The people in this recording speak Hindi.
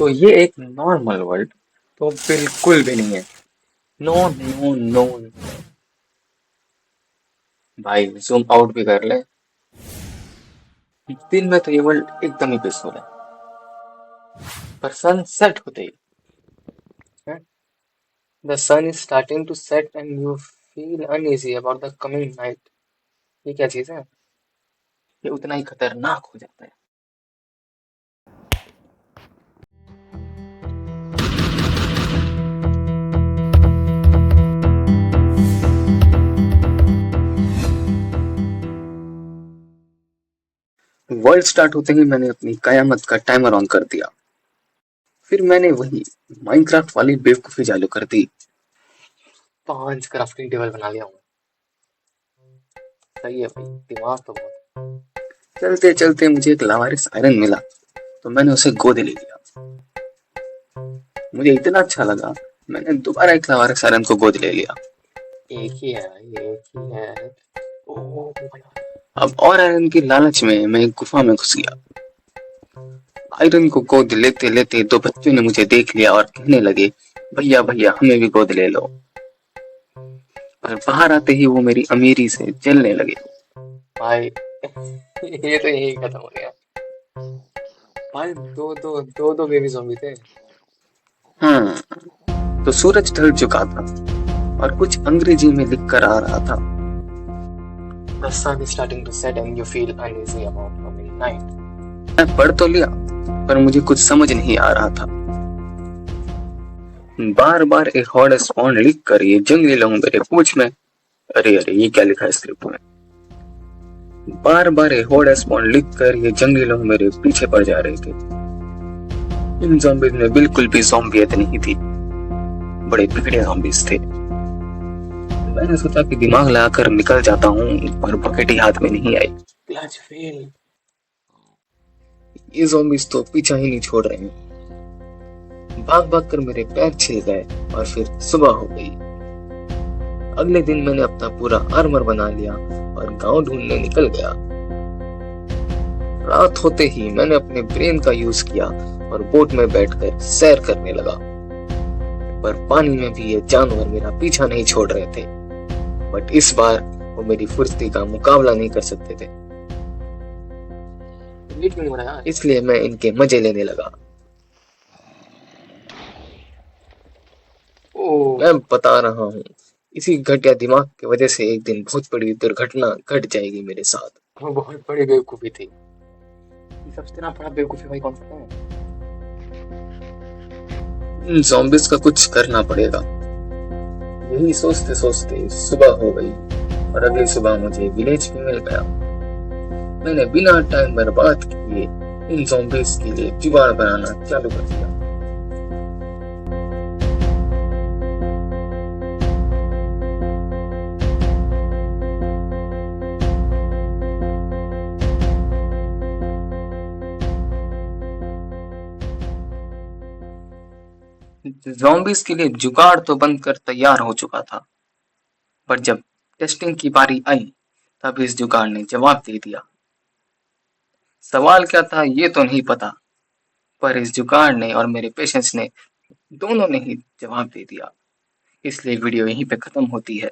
तो ये एक नॉर्मल वर्ल्ड तो बिल्कुल भी नहीं है। No no no. भाई जूम आउट भी कर ले, दिन में तो ये वर्ल्ड एकदम ही पीसफुल है, पर सनसेट होते ही the sun is starting to set and you feel uneasy about the coming night. ये क्या चीज है? ये उतना ही खतरनाक हो जाता है। वर्ल्ड स्टार्ट होते ही मैंने अपनी कयामत का टाइमर ऑन कर दिया। फिर मैंने वही माइनक्राफ्ट वाली बेवकूफी चालू कर दी। 5 क्राफ्टिंग टेबल बना लिया हूँ। सही है भाई, दिमाग तो बहुत। चलते चलते मुझे एक लावारिस आयरन मिला तो मैंने उसे गोद ले लिया। मुझे इतना अच्छा लगा, मैंने दोबारा एक लावारिस आयरन को गोद ले लिया। एक ही है, एक ही है। ओह, अब और आयरन की लालच में मैं एक गुफा में घुस गया। आयरन को गोद लेते लेते दो बच्चों ने मुझे देख लिया और कहने लगे, भैया भैया हमें भी गोद ले लो। पर बाहर आते ही वो मेरी अमीरी से जलने लगे। भाई ये तो यही खत्म हो गया। भाई दो बेबी ज़ॉम्बी थे। तो सूरज ढल चुका था और कुछ अंग्रेजी में लिख कर आ रहा था, The sun is starting to set and you feel uneasy about coming night. मैं पढ़ तो लिया पर मुझे कुछ समझ नहीं आ रहा था। बार बार एक हॉट स्पॉन लिख कर ये जंगली लोग मेरे पूछ में, अरे अरे ये क्या लिखा है स्क्रिप्ट में। बार बार एक हॉट स्पॉन लिख कर ये जंगली लोग मेरे पीछे पड़ जा रहे थे। इन ज़ॉम्बीज़ में बिल्कुल भी ज़ॉम्बियत नहीं थी, बड़े बिगड़े ज़ॉम्बीज़ थे। मैंने सोचा कि दिमाग लगाकर निकल जाता हूँ, पर बकेट ही हाथ में नहीं आई। Clutch fail. ये ज़ॉम्बीज़ तो पीछा ही नहीं छोड़ रहे हैं। भाग भाग कर मेरे पैर छिल गए और फिर सुबह हो गई। अगले दिन मैंने अपना पूरा आर्मर बना लिया और गांव ढूंढने निकल गया। रात होते ही मैंने अपने ब्रेन का यूज किया और बोट में बैठकर सैर करने लगा। पर पानी में भी ये जानवर मेरा पीछा नहीं छोड़ रहे थे, बट इस बार वो मेरी फुर्ती का मुकाबला नहीं कर सकते थे। इसलिए मैं इनके मजे लेने लगा। मैं बता रहा हूँ, इसी घटिया दिमाग की वजह से एक दिन बहुत बड़ी दुर्घटना घट जाएगी मेरे साथ। वो बहुत बड़ी बेवकूफी थी। सबसे ना बड़ा बेवकूफी भाई कौन सा है? इन ज़ॉम्बीज़ का कुछ करना पड़ेगा। यही सोचते सोचते सुबह हो गई और अगली सुबह मुझे विलेज में मिल गया। मैंने बिना टाइम बर्बाद किए इन ज़ॉम्बीज़ के लिए जुगाड़ बनाना चालू कर दिया। ज़ॉम्बीज़ के लिए जुगाड़ तो बनकर तैयार हो चुका था, पर जब टेस्टिंग की बारी आई तब इस जुगाड़ ने जवाब दे दिया। सवाल क्या था ये तो नहीं पता, पर इस जुगाड़ ने और मेरे पेशेंस ने दोनों ने ही जवाब दे दिया। इसलिए वीडियो यहीं पे खत्म होती है।